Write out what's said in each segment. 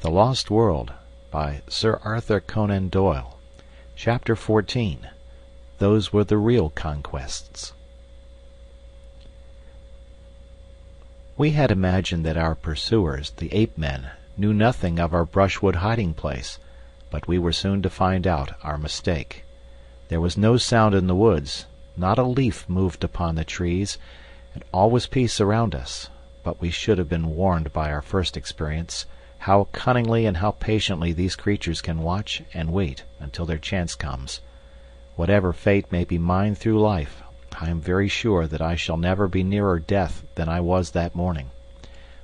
The Lost World by Sir Arthur Conan Doyle. Chapter 14. Those Were the Real Conquests. We had imagined that our pursuers, the ape-men, knew nothing of our brushwood hiding-place, but we were soon to find out our mistake. There was no sound in the woods, not a leaf moved upon the trees, and all was peace around us. But we should have been warned by our first experience how cunningly and how patiently these creatures can watch and wait until their chance comes. Whatever fate may be mine through life, I am very sure that I shall never be nearer death than I was that morning.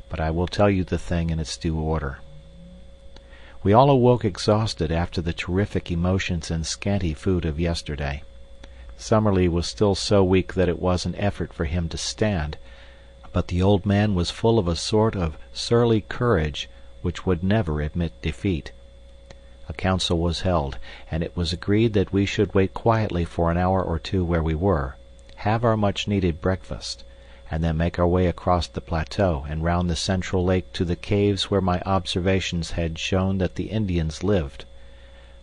But I will tell you the thing in its due order. We all awoke exhausted after the terrific emotions and scanty food of yesterday. Summerlee was still so weak that it was an effort for him to stand, but the old man was full of a sort of surly courage which would never admit defeat. A council was held, and it was agreed that we should wait quietly for an hour or two where we were, have our much-needed breakfast, and then make our way across the plateau and round the central lake to the caves where my observations had shown that the Indians lived.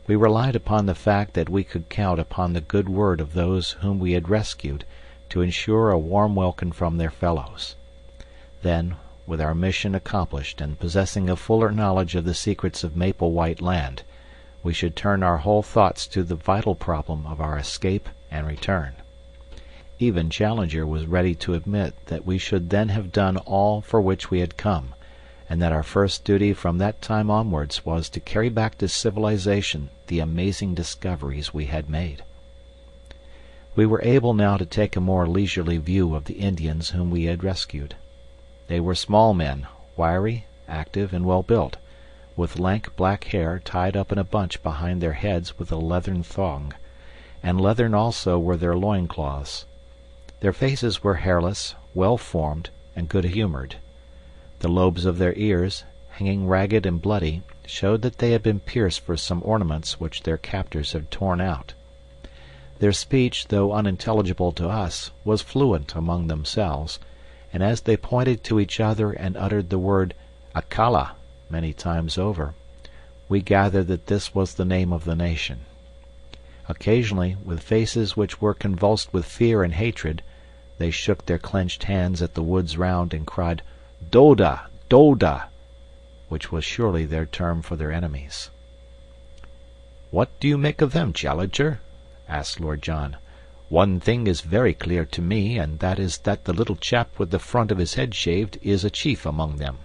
We relied upon the fact that we could count upon the good word of those whom we had rescued to ensure a warm welcome from their fellows. Then, with our mission accomplished and possessing a fuller knowledge of the secrets of Maple White Land, we should turn our whole thoughts to the vital problem of our escape and return. Even Challenger was ready to admit that we should then have done all for which we had come, and that our first duty from that time onwards was to carry back to civilization the amazing discoveries we had made. We were able now to take a more leisurely view of the Indians whom we had rescued. They were small men, wiry, active, and well-built, with lank black hair tied up in a bunch behind their heads with a leathern thong, and leathern also were their loin-cloths. Their faces were hairless, well-formed, and good-humored. The lobes of their ears, hanging ragged and bloody, showed that they had been pierced for some ornaments which their captors had torn out. Their speech, though unintelligible to us, was fluent among themselves, and as they pointed to each other and uttered the word Akala many times over, we gathered that this was the name of the nation. Occasionally, with faces which were convulsed with fear and hatred, they shook their clenched hands at the woods round and cried, "Doda! Doda!" which was surely their term for their enemies. "What do you make of them, Challenger?" asked Lord John. "One thing is very clear to me, and that is that the little chap with the front of his head shaved is a chief among them."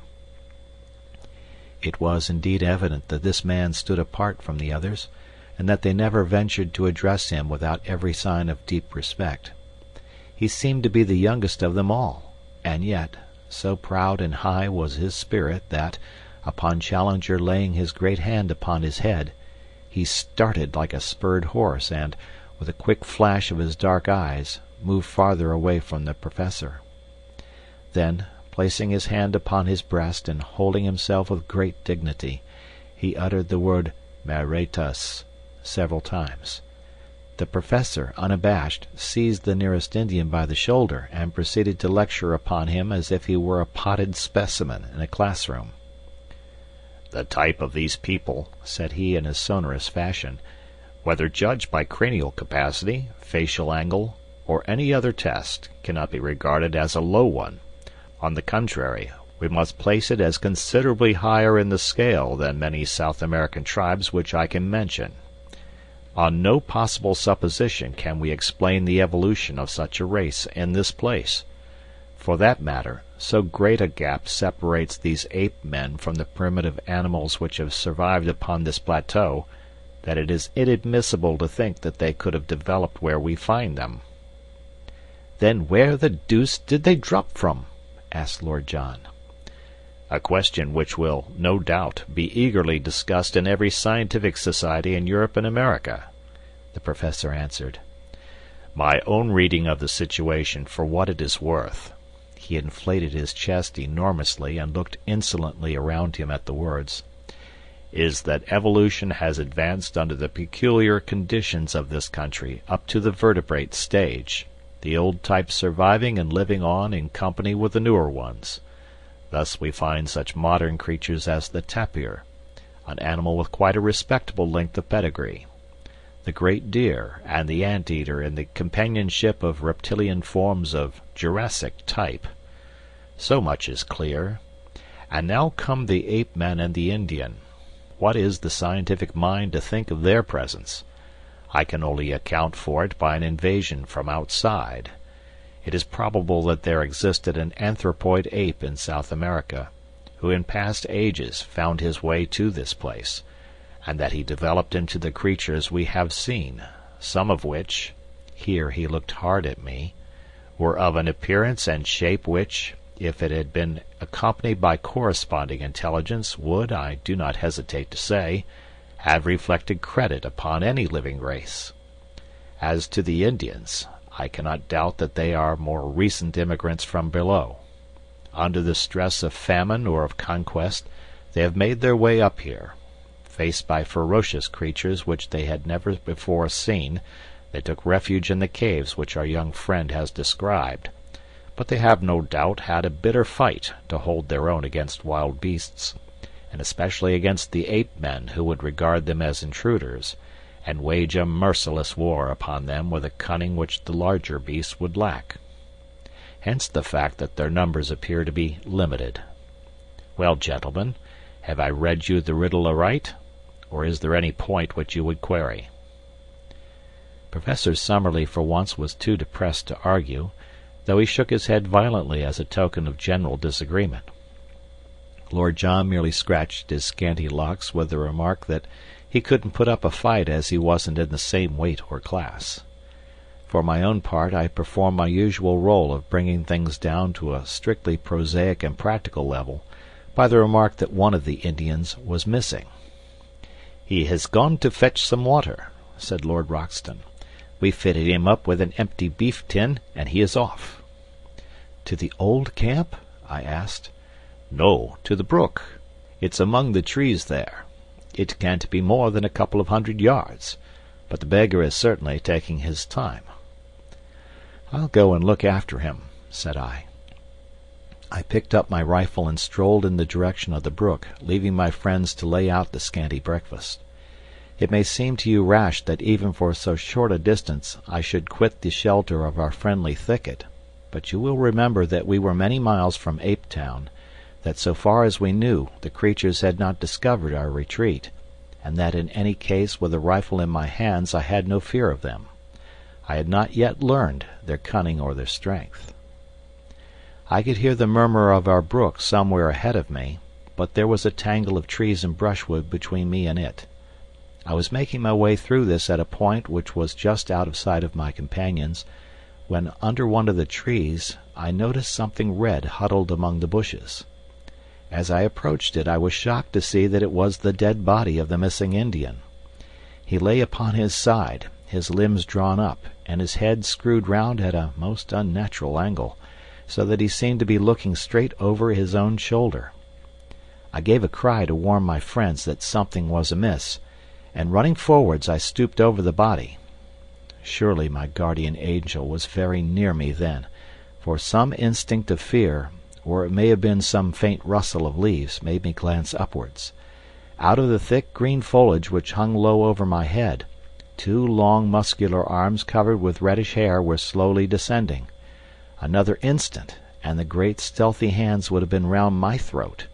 It was indeed evident that this man stood apart from the others, and that they never ventured to address him without every sign of deep respect. He seemed to be the youngest of them all, and yet, so proud and high was his spirit that, upon Challenger laying his great hand upon his head, he started like a spurred horse and, with a quick flash of his dark eyes, moved farther away from the Professor. Then, placing his hand upon his breast and holding himself with great dignity, he uttered the word "Meritus" several times. The Professor, unabashed, seized the nearest Indian by the shoulder and proceeded to lecture upon him as if he were a potted specimen in a classroom. "The type of these people," said he in his sonorous fashion, "whether judged by cranial capacity, facial angle, or any other test, cannot be regarded as a low one. On the contrary, we must place it as considerably higher in the scale than many South American tribes which I can mention. On no possible supposition can we explain the evolution of such a race in this place. For that matter, so great a gap separates these ape-men from the primitive animals which have survived upon this plateau, that it is inadmissible to think that they could have developed where we find them." "Then where the deuce did they drop from?" asked Lord John. "A question which will, no doubt, be eagerly discussed in every scientific society in Europe and America," the Professor answered. "My own reading of the situation for what it is worth," he inflated his chest enormously and looked insolently around him at the words, "is that evolution has advanced under the peculiar conditions of this country up to the vertebrate stage, the old types surviving and living on in company with the newer ones. Thus we find such modern creatures as the tapir, an animal with quite a respectable length of pedigree. The great deer and the ant-eater in the companionship of reptilian forms of Jurassic type. So much is clear. And now come the ape-man and the Indian. What is the scientific mind to think of their presence? I can only account for it by an invasion from outside. It is probable that there existed an anthropoid ape in South America, who in past ages found his way to this place, and that he developed into the creatures we have seen, some of which," here he looked hard at me, "were of an appearance and shape which, if it had been accompanied by corresponding intelligence, would, I do not hesitate to say, have reflected credit upon any living race. As to the Indians, I cannot doubt that they are more recent immigrants from below. Under the stress of famine or of conquest, they have made their way up here. Faced by ferocious creatures which they had never before seen, they took refuge in the caves which our young friend has described. But they have no doubt had a bitter fight to hold their own against wild beasts, and especially against the ape-men who would regard them as intruders, and wage a merciless war upon them with a cunning which the larger beasts would lack. Hence the fact that their numbers appear to be limited. Well, gentlemen, have I read you the riddle aright, or is there any point which you would query?" Professor Summerlee for once was too depressed to argue, though he shook his head violently as a token of general disagreement. Lord John merely scratched his scanty locks with the remark that he couldn't put up a fight as he wasn't in the same weight or class. For my own part, I performed my usual role of bringing things down to a strictly prosaic and practical level by the remark that one of the Indians was missing. "He has gone to fetch some water," said Lord Roxton. "We fitted him up with an empty beef tin, and he is off." "To the old camp?" I asked. "No, to the brook. It's among the trees there. It can't be more than a couple of 100 yards, but the beggar is certainly taking his time." "I'll go and look after him," said I. I picked up my rifle and strolled in the direction of the brook, leaving my friends to lay out the scanty breakfast. It may seem to you rash that even for so short a distance I should quit the shelter of our friendly thicket, but you will remember that we were many miles from Ape Town, that so far as we knew the creatures had not discovered our retreat, and that in any case with a rifle in my hands I had no fear of them. I had not yet learned their cunning or their strength. I could hear the murmur of our brook somewhere ahead of me, but there was a tangle of trees and brushwood between me and it. I was making my way through this at a point which was just out of sight of my companions, when under one of the trees I noticed something red huddled among the bushes. As I approached it I was shocked to see that it was the dead body of the missing Indian. He lay upon his side, his limbs drawn up, and his head screwed round at a most unnatural angle, so that he seemed to be looking straight over his own shoulder. I gave a cry to warn my friends that something was amiss, and running forwards I stooped over the body. Surely my guardian angel was very near me then, for some instinct of fear, or it may have been some faint rustle of leaves, made me glance upwards. Out of the thick green foliage which hung low over my head, 2 long muscular arms covered with reddish hair were slowly descending. Another instant, and the great stealthy hands would have been round my throat.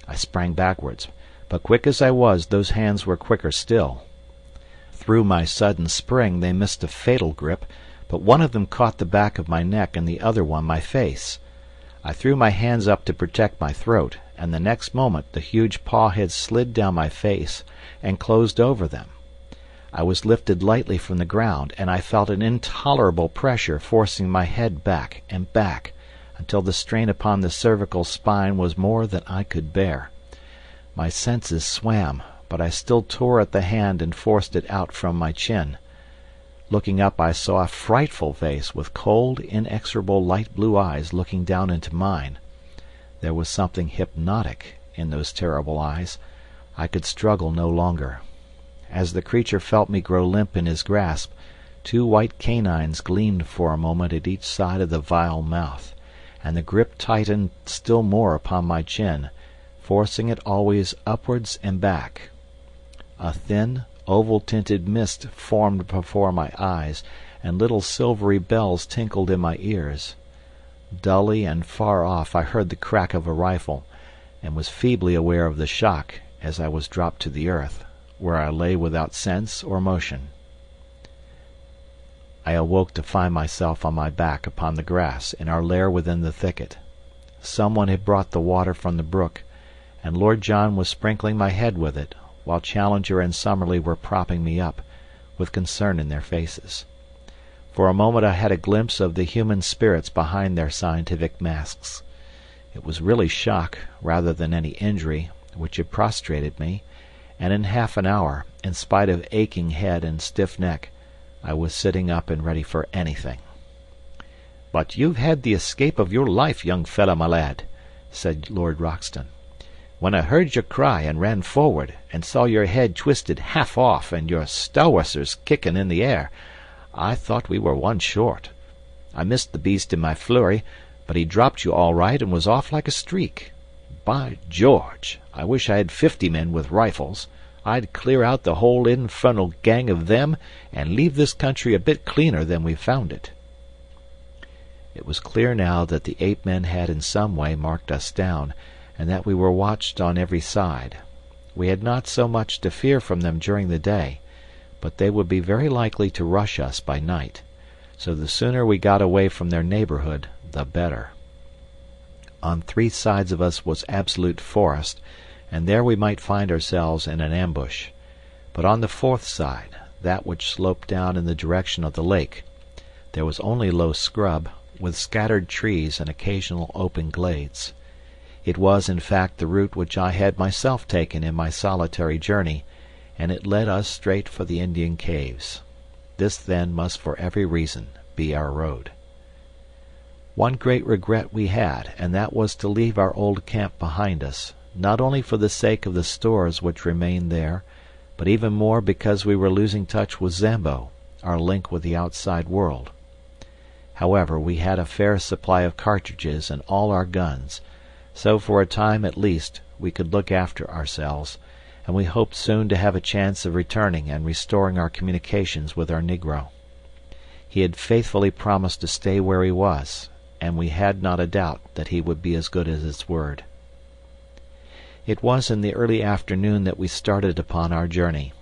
I sprang backwards, but quick as I was, those hands were quicker still. Through my sudden spring they missed a fatal grip, but one of them caught the back of my neck and the other one my face. I threw my hands up to protect my throat, and the next moment the huge paw had slid down my face and closed over them. I was lifted lightly from the ground, and I felt an intolerable pressure forcing my head back and back, until the strain upon the cervical spine was more than I could bear. My senses swam, but I still tore at the hand and forced it out from my chin. Looking up I saw a frightful face with cold, inexorable light blue eyes looking down into mine. There was something hypnotic in those terrible eyes. I could struggle no longer. As the creature felt me grow limp in his grasp, 2 white canines gleamed for a moment at each side of the vile mouth, and the grip tightened still more upon my chin, forcing it always upwards and back. A thin, oval-tinted mist formed before my eyes, and little silvery bells tinkled in my ears. Dully and far off I heard the crack of a rifle, and was feebly aware of the shock as I was dropped to the earth, where I lay without sense or motion. I awoke to find myself on my back upon the grass in our lair within the thicket. Someone had brought the water from the brook, and Lord John was sprinkling my head with it, while Challenger and Summerlee were propping me up, with concern in their faces. For a moment I had a glimpse of the human spirits behind their scientific masks. It was really shock, rather than any injury, which had prostrated me, and in half an hour, in spite of aching head and stiff neck, I was sitting up and ready for anything. "But you've had the escape of your life, young fellow, my lad," said Lord Roxton. "When I heard your cry and ran forward, and saw your head twisted half off and your stow'wessers kicking in the air, I thought we were one short. I missed the beast in my flurry, but he dropped you all right and was off like a streak. By George, I wish I had 50 men with rifles. I'd clear out the whole infernal gang of them and leave this country a bit cleaner than we found it." It was clear now that the ape men had in some way marked us down, and that we were watched on every side. We had not so much to fear from them during the day, but they would be very likely to rush us by night, so the sooner we got away from their neighborhood the better. On 3 sides of us was absolute forest, and there we might find ourselves in an ambush. But on the 4th side, that which sloped down in the direction of the lake, there was only low scrub, with scattered trees and occasional open glades. It was, in fact, the route which I had myself taken in my solitary journey, and it led us straight for the Indian caves. This, then, must for every reason be our road. One great regret we had, and that was to leave our old camp behind us, not only for the sake of the stores which remained there, but even more because we were losing touch with Zambo, our link with the outside world. However, we had a fair supply of cartridges and all our guns, so for a time at least we could look after ourselves, and we hoped soon to have a chance of returning and restoring our communications with our negro. He had faithfully promised to stay where he was, and we had not a doubt that he would be as good as his word. It was in the early afternoon that we started upon our journey.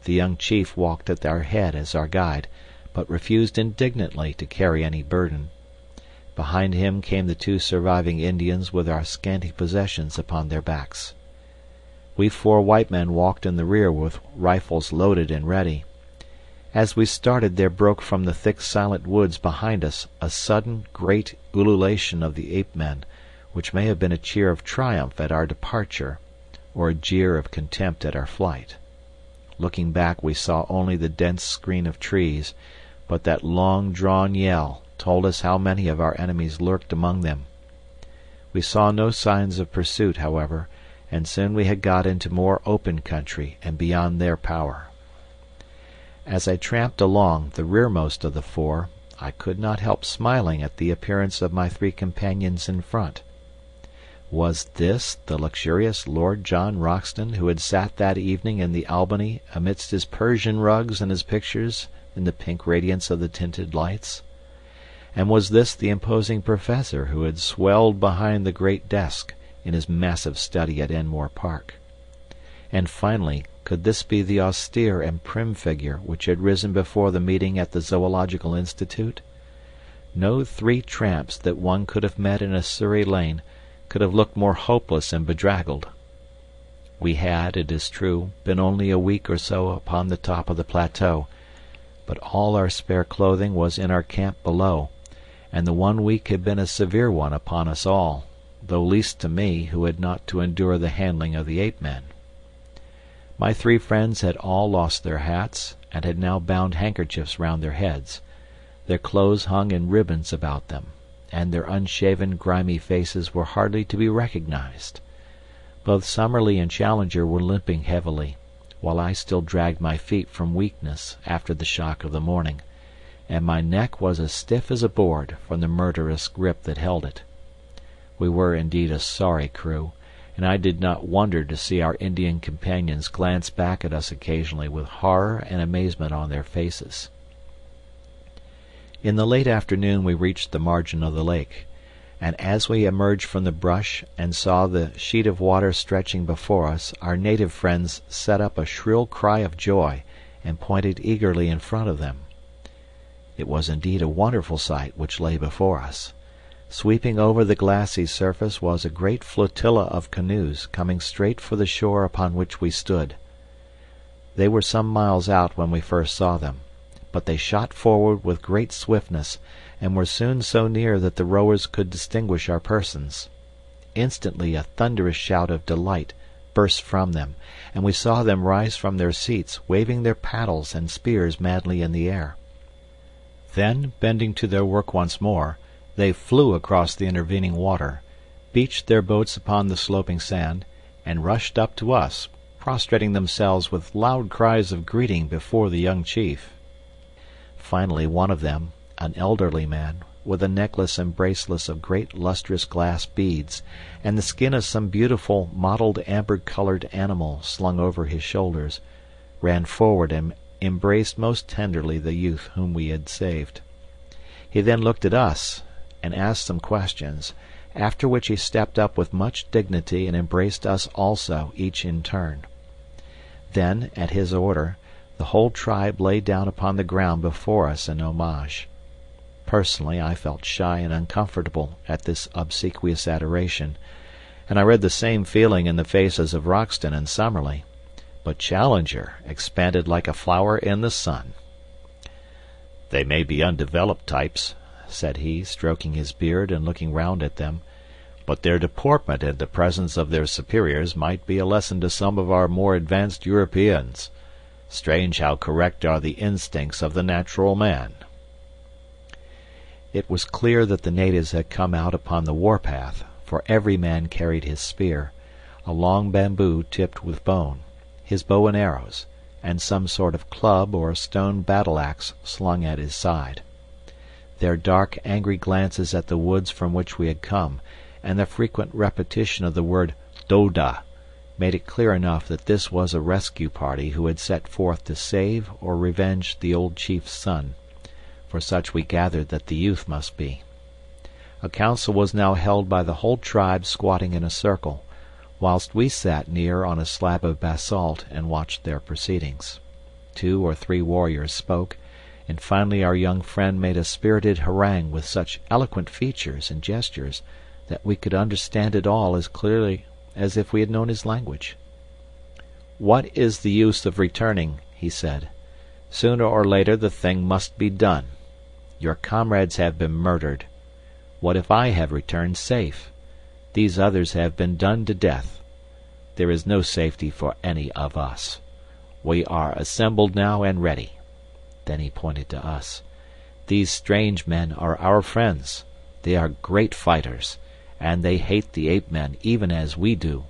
The young chief walked at our head as our guide, but refused indignantly to carry any burden. Behind him came the 2 surviving Indians with our scanty possessions upon their backs. We 4 white men walked in the rear with rifles loaded and ready. As we started there broke from the thick silent woods behind us a sudden great ululation of the ape men, which may have been a cheer of triumph at our departure, or a jeer of contempt at our flight. Looking back we saw only the dense screen of trees, but that long-drawn yell told us how many of our enemies lurked among them. We saw no signs of pursuit, however, and soon we had got into more open country and beyond their power. As I tramped along, the rearmost of the 4, I could not help smiling at the appearance of my 3 companions in front. Was this the luxurious Lord John Roxton who had sat that evening in the Albany amidst his Persian rugs and his pictures in the pink radiance of the tinted lights? And was this the imposing Professor who had swelled behind the great desk in his massive study at Enmore Park? And finally, could this be the austere and prim figure which had risen before the meeting at the Zoological Institute? No 3 tramps that one could have met in a Surrey lane could have looked more hopeless and bedraggled. We had, it is true, been only a week or so upon the top of the plateau, but all our spare clothing was in our camp below, and the 1 week had been a severe one upon us all, though least to me, who had not to endure the handling of the ape men. My 3 friends had all lost their hats, and had now bound handkerchiefs round their heads. Their clothes hung in ribbons about them, and their unshaven, grimy faces were hardly to be recognized. Both Summerlee and Challenger were limping heavily, while I still dragged my feet from weakness after the shock of the morning, and my neck was as stiff as a board from the murderous grip that held it. We were indeed a sorry crew, and I did not wonder to see our Indian companions glance back at us occasionally with horror and amazement on their faces. In the late afternoon we reached the margin of the lake, and as we emerged from the brush and saw the sheet of water stretching before us, our native friends set up a shrill cry of joy and pointed eagerly in front of them. It was indeed a wonderful sight which lay before us. Sweeping over the glassy surface was a great flotilla of canoes coming straight for the shore upon which we stood. They were some miles out when we first saw them, but they shot forward with great swiftness, and were soon so near that the rowers could distinguish our persons. Instantly a thunderous shout of delight burst from them, and we saw them rise from their seats, waving their paddles and spears madly in the air. Then, bending to their work once more, they flew across the intervening water, beached their boats upon the sloping sand, and rushed up to us, prostrating themselves with loud cries of greeting before the young chief. Finally one of them, an elderly man, with a necklace and bracelets of great lustrous glass beads, and the skin of some beautiful mottled amber-colored animal slung over his shoulders, ran forward and embraced most tenderly the youth whom we had saved. He then looked at us and asked some questions, after which he stepped up with much dignity and embraced us also, each in turn. Then, at his order, the whole tribe lay down upon the ground before us in homage. Personally, I felt shy and uncomfortable at this obsequious adoration, and I read the same feeling in the faces of Roxton and Summerlee, but Challenger expanded like a flower in the sun. "They may be undeveloped types," said he, stroking his beard and looking round at them, "but their deportment in the presence of their superiors might be a lesson to some of our more advanced Europeans. Strange how correct are the instincts of the natural man." It was clear that the natives had come out upon the war-path, for every man carried his spear, a long bamboo tipped with bone, his bow and arrows, and some sort of club or stone battle-axe slung at his side. Their dark, angry glances at the woods from which we had come, and the frequent repetition of the word "Doda," made it clear enough that this was a rescue party who had set forth to save or revenge the old chief's son, for such we gathered that the youth must be. A council was now held by the whole tribe squatting in a circle, whilst we sat near on a slab of basalt and watched their proceedings. 2 or 3 warriors spoke, and finally our young friend made a spirited harangue with such eloquent features and gestures that we could understand it all as clearly as if we had known his language. "What is the use of returning?" he said. "Sooner or later the thing must be done. Your comrades have been murdered. What if I have returned safe? These others have been done to death. There is no safety for any of us. We are assembled now and ready." Then he pointed to us. "These strange men are our friends. They are great fighters, and they hate the ape men even as we do.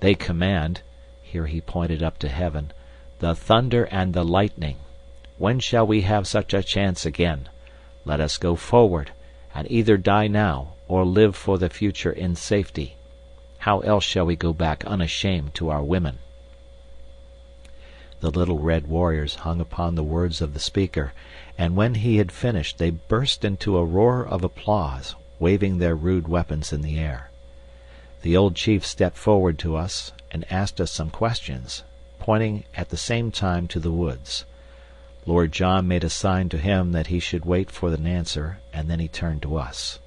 They command," here he pointed up to heaven, "the thunder and the lightning. When shall we have such a chance again? Let us go forward, and either die now or live for the future in safety. How else shall we go back unashamed to our women?" The little red warriors hung upon the words of the speaker, and when he had finished they burst into a roar of applause, waving their rude weapons in the air. The old chief stepped forward to us and asked us some questions, pointing at the same time to the woods. Lord John made a sign to him that he should wait for an answer, and then he turned to us.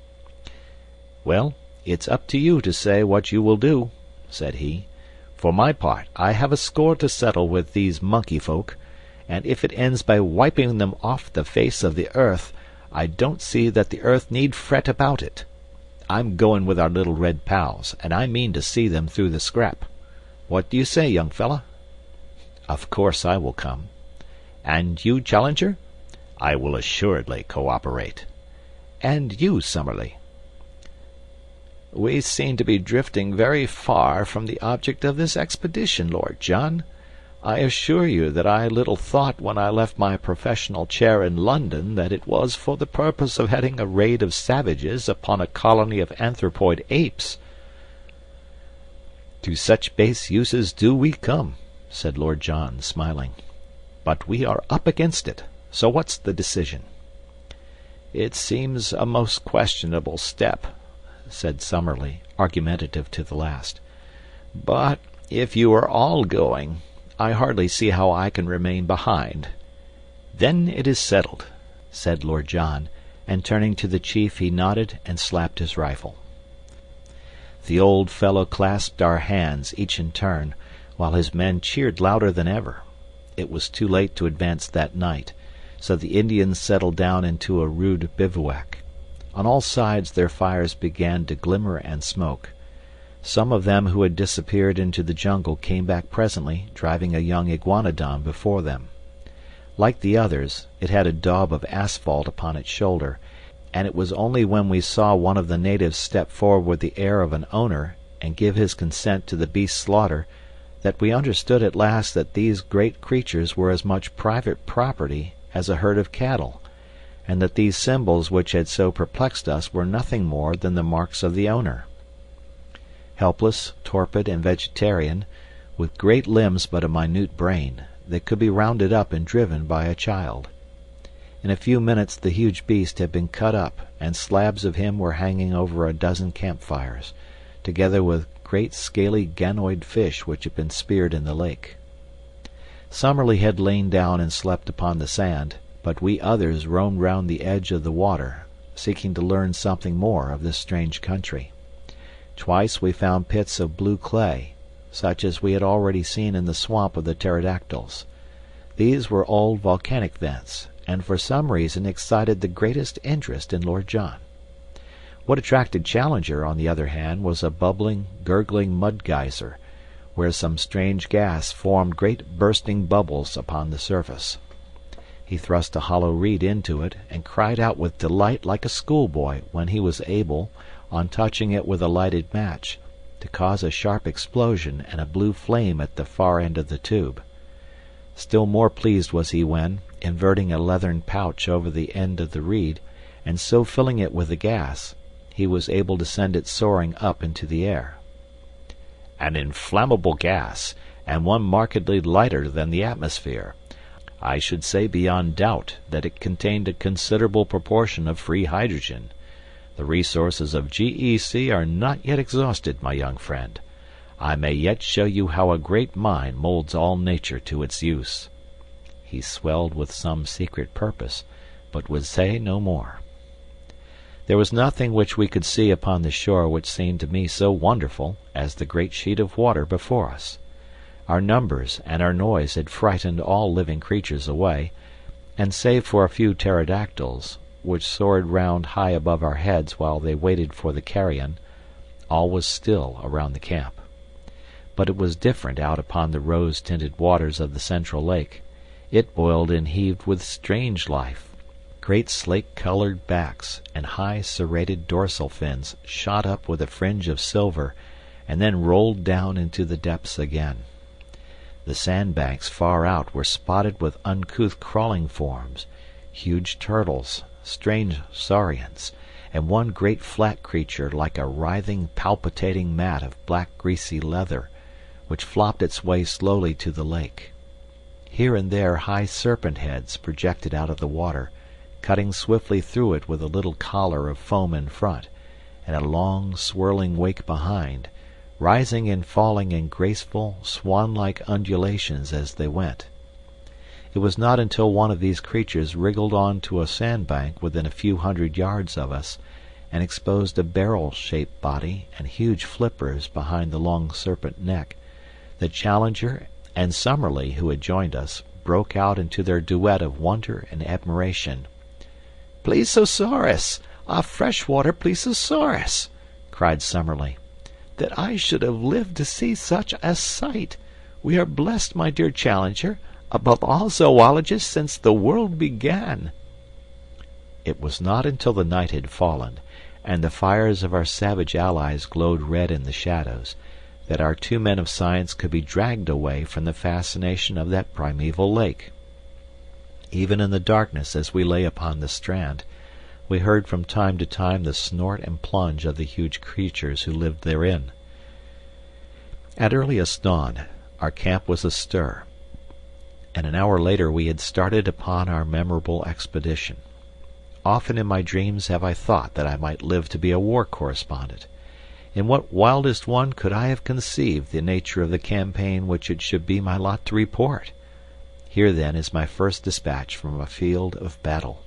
"Well, it's up to you to say what you will do," said he. "For my part, I have a score to settle with these monkey folk, and if it ends by wiping them off the face of the earth, I don't see that the earth need fret about it. I'm going with our little red pals, and I mean to see them through the scrap. What do you say, young fella?" "Of course I will come." "And you, Challenger?" "I will assuredly cooperate." "And you, Summerlee?" "We seem to be drifting very far from the object of this expedition, Lord John. I assure you that I little thought when I left my professional chair in London that it was for the purpose of heading a raid of savages upon a colony of anthropoid apes." To such base uses do we come," said Lord John, smiling. "But we are up against it, so what's the decision?" "It seems a most questionable step," said Summerlee, argumentative to the last. "But if you are all going, I hardly see how I can remain behind." "Then it is settled," said Lord John, and turning to the chief he nodded and slapped his rifle. The old fellow clasped our hands, each in turn, while his men cheered louder than ever. It was too late to advance that night, so the Indians settled down into a rude bivouac. On all sides their fires began to glimmer and smoke. Some of them who had disappeared into the jungle came back presently, driving a young iguanodon before them. Like the others, it had a daub of asphalt upon its shoulder, and it was only when we saw one of the natives step forward with the air of an owner and give his consent to the beast's slaughter that we understood at last that these great creatures were as much private property as a herd of cattle, and that these symbols which had so perplexed us were nothing more than the marks of the owner. Helpless, torpid, and vegetarian, with great limbs but a minute brain, they could be rounded up and driven by a child. In a few minutes the huge beast had been cut up, and slabs of him were hanging over a dozen campfires, together with great scaly ganoid fish which had been speared in the lake. Summerlee had lain down and slept upon the sand, but we others roamed round the edge of the water, seeking to learn something more of this strange country. Twice we found pits of blue clay, such as we had already seen in the swamp of the pterodactyls. These were old volcanic vents, and for some reason excited the greatest interest in Lord John. What attracted Challenger, on the other hand, was a bubbling, gurgling mud geyser, where some strange gas formed great bursting bubbles upon the surface. He thrust a hollow reed into it, and cried out with delight like a schoolboy when he was able, on touching it with a lighted match, to cause a sharp explosion and a blue flame at the far end of the tube. Still more pleased was he when, inverting a leathern pouch over the end of the reed, and so filling it with the gas, he was able to send it soaring up into the air. "An inflammable gas, and one markedly lighter than the atmosphere. I should say beyond doubt that it contained a considerable proportion of free hydrogen. The resources of GEC are not yet exhausted, my young friend. I may yet show you how a great mind molds all nature to its use." He swelled with some secret purpose, but would say no more. There was nothing which we could see upon the shore which seemed to me so wonderful as the great sheet of water before us. Our numbers and our noise had frightened all living creatures away, and save for a few pterodactyls, which soared round high above our heads while they waited for the carrion, all was still around the camp. But it was different out upon the rose-tinted waters of the central lake. It boiled and heaved with strange life. Great slate-colored backs and high serrated dorsal fins shot up with a fringe of silver, and then rolled down into the depths again. The sandbanks far out were spotted with uncouth crawling forms, huge turtles, strange saurians, and one great flat creature like a writhing, palpitating mat of black greasy leather, which flopped its way slowly to the lake. Here and there high serpent heads projected out of the water, cutting swiftly through it with a little collar of foam in front, and a long, swirling wake behind, rising and falling in graceful, swan-like undulations as they went. It was not until one of these creatures wriggled on to a sandbank within a few hundred yards of us, and exposed a barrel-shaped body and huge flippers behind the long serpent neck, that Challenger and Summerlee, who had joined us, broke out into their duet of wonder and admiration. "Plesiosaurus! A freshwater plesiosaurus!" cried Summerlee. "That I should have lived to see such a sight! We are blessed, my dear Challenger, above all zoologists since the world began." It was not until the night had fallen, and the fires of our savage allies glowed red in the shadows, that our two men of science could be dragged away from the fascination of that primeval lake. Even in the darkness as we lay upon the strand, we heard from time to time the snort and plunge of the huge creatures who lived therein. At earliest dawn, our camp was astir, and an hour later we had started upon our memorable expedition. Often in my dreams have I thought that I might live to be a war correspondent. In what wildest one could I have conceived the nature of the campaign which it should be my lot to report? Here, then, is my first dispatch from a field of battle.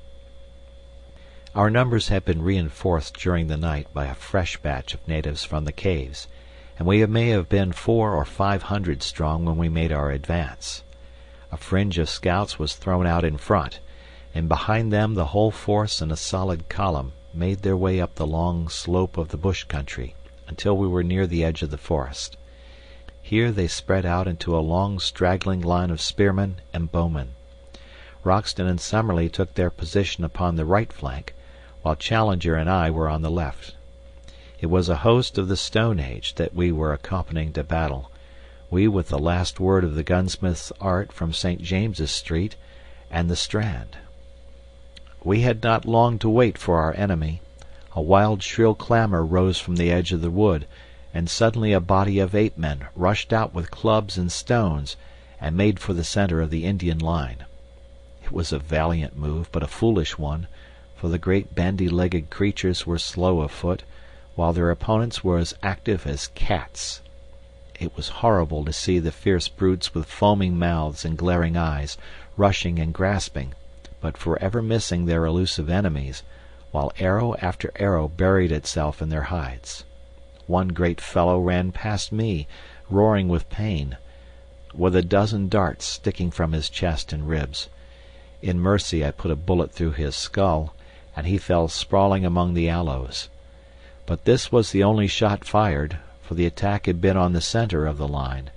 Our numbers had been reinforced during the night by a fresh batch of natives from the caves, and we may have been 400 or 500 strong when we made our advance. A fringe of scouts was thrown out in front, and behind them the whole force in a solid column made their way up the long slope of the bush country until we were near the edge of the forest. Here they spread out into a long straggling line of spearmen and bowmen. Roxton and Summerlee took their position upon the right flank, while Challenger and I were on the left. It was a host of the Stone Age that we were accompanying to battle, we with the last word of the gunsmith's art from St. James's Street and the Strand. We had not long to wait for our enemy. A wild shrill clamour rose from the edge of the wood, and suddenly a body of ape-men rushed out with clubs and stones, and made for the centre of the Indian line. It was a valiant move, but a foolish one, for the great bandy-legged creatures were slow of foot, while their opponents were as active as cats. It was horrible to see the fierce brutes with foaming mouths and glaring eyes, rushing and grasping, but forever missing their elusive enemies, while arrow after arrow buried itself in their hides. One great fellow ran past me, roaring with pain, with a dozen darts sticking from his chest and ribs. In mercy I put a bullet through his skull, and he fell sprawling among the aloes. But this was the only shot fired, for the attack had been on the centre of the line,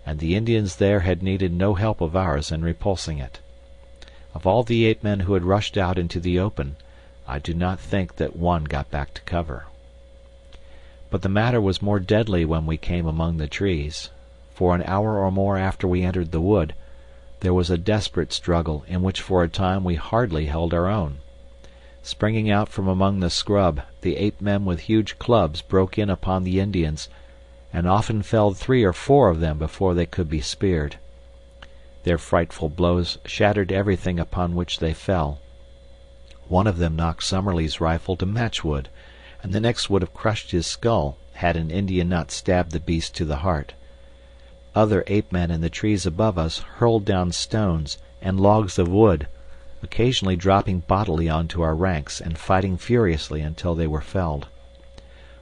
and the Indians there had needed no help of ours in repulsing it. Of all the ape-men who had rushed out into the open, I do not think that one got back to cover. But the matter was more deadly when we came among the trees. For an hour or more after we entered the wood, there was a desperate struggle in which for a time we hardly held our own. Springing out from among the scrub, the ape-men with huge clubs broke in upon the Indians, and often felled 3 or 4 of them before they could be speared. Their frightful blows shattered everything upon which they fell. One of them knocked Summerlee's rifle to matchwood, and the next would have crushed his skull had an Indian not stabbed the beast to the heart. Other ape-men in the trees above us hurled down stones and logs of wood, occasionally dropping bodily onto our ranks and fighting furiously until they were felled.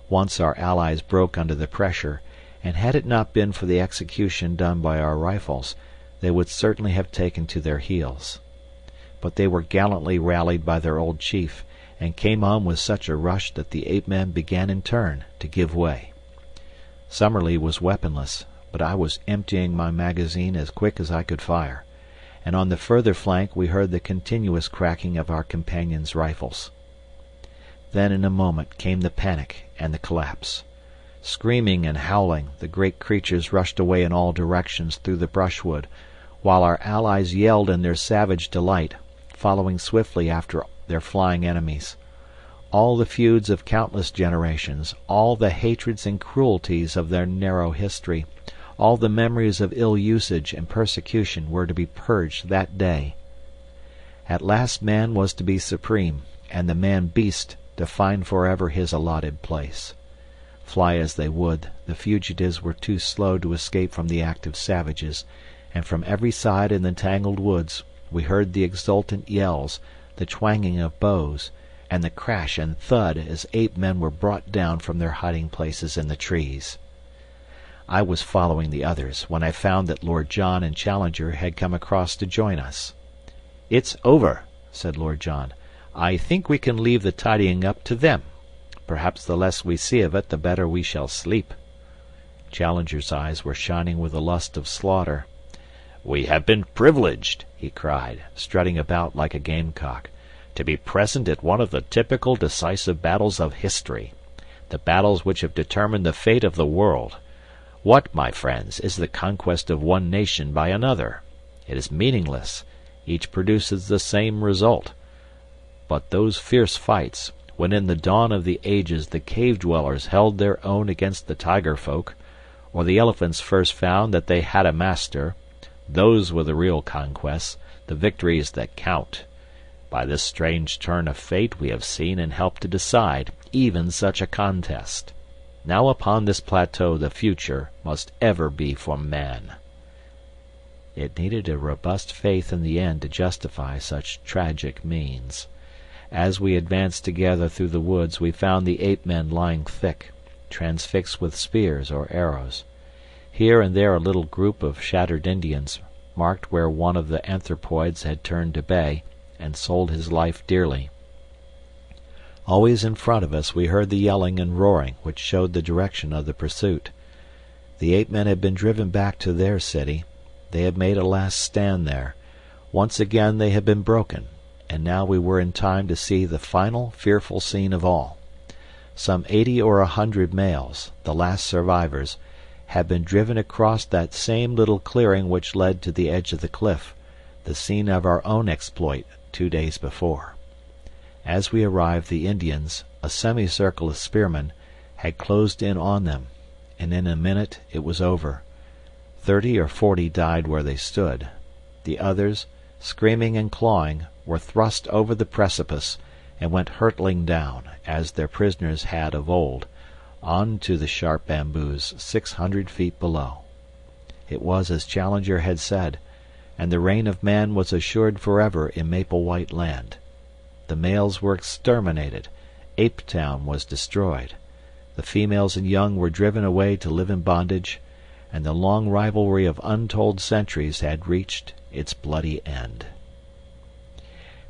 Once our allies broke under the pressure, and had it not been for the execution done by our rifles, they would certainly have taken to their heels. But they were gallantly rallied by their old chief, and came on with such a rush that the ape-men began in turn to give way. Summerlee was weaponless, but I was emptying my magazine as quick as I could fire, and on the further flank we heard the continuous cracking of our companions' rifles. Then in a moment came the panic and the collapse. Screaming and howling, the great creatures rushed away in all directions through the brushwood, while our allies yelled in their savage delight, following swiftly after their flying enemies. All the feuds of countless generations, all the hatreds and cruelties of their narrow history, all the memories of ill usage and persecution were to be purged that day. At last man was to be supreme, and the man-beast to find forever his allotted place. Fly as they would, the fugitives were too slow to escape from the active savages, and from every side in the tangled woods we heard the exultant yells, the twanging of bows, and the crash and thud as ape-men were brought down from their hiding-places in the trees. I was following the others when I found that Lord John and Challenger had come across to join us. "It's over," said Lord John. "I think we can leave the tidying up to them. Perhaps the less we see of it, the better we shall sleep." Challenger's eyes were shining with the lust of slaughter. "We have been privileged," he cried, strutting about like a gamecock, "to be present at one of the typical decisive battles of history, the battles which have determined the fate of the world. What, my friends, is the conquest of one nation by another? It is meaningless. Each produces the same result. But those fierce fights, when in the dawn of the ages the cave-dwellers held their own against the tiger folk, or the elephants first found that they had a master, those were the real conquests, the victories that count. By this strange turn of fate we have seen and helped to decide even such a contest. Now upon this plateau the future must ever be for man." It needed a robust faith in the end to justify such tragic means. As we advanced together through the woods we found the ape-men lying thick, transfixed with spears or arrows. Here and there a little group of shattered Indians marked where one of the anthropoids had turned to bay and sold his life dearly. Always in front of us we heard the yelling and roaring which showed the direction of the pursuit. The ape-men had been driven back to their city. They had made a last stand there. Once again they had been broken, and now we were in time to see the final fearful scene of all. Some 80 or 100 males, the last survivors, had been driven across that same little clearing which led to the edge of the cliff, the scene of our own exploit 2 days before. As we arrived the Indians, a semicircle of spearmen, had closed in on them, and in a minute it was over. 30 or 40 died where they stood. The others, screaming and clawing, were thrust over the precipice and went hurtling down, as their prisoners had of old, on to the sharp bamboos 600 feet below. It was as Challenger had said, and the reign of man was assured forever in Maple White Land. The males were exterminated. Ape Town was destroyed. The females and young were driven away to live in bondage, and the long rivalry of untold centuries had reached its bloody end.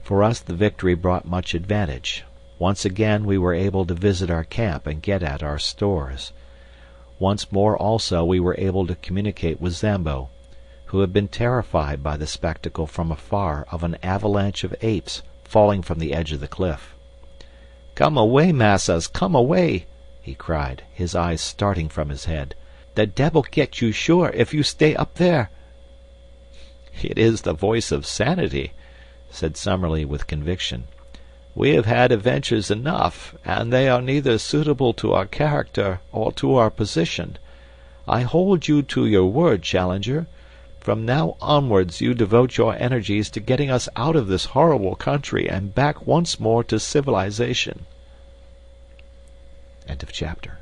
For us the victory brought much advantage. Once again we were able to visit our camp and get at our stores. Once more also we were able to communicate with Zambo, who had been terrified by the spectacle from afar of an avalanche of apes falling from the edge of the cliff. "Come away, massas, come away!" he cried, his eyes starting from his head. "The devil get you sure if you stay up there." "It is the voice of sanity," said Summerlee with conviction. "We have had adventures enough, and they are neither suitable to our character or to our position. I hold you to your word, Challenger. From now onwards you devote your energies to getting us out of this horrible country and back once more to civilization." End of chapter.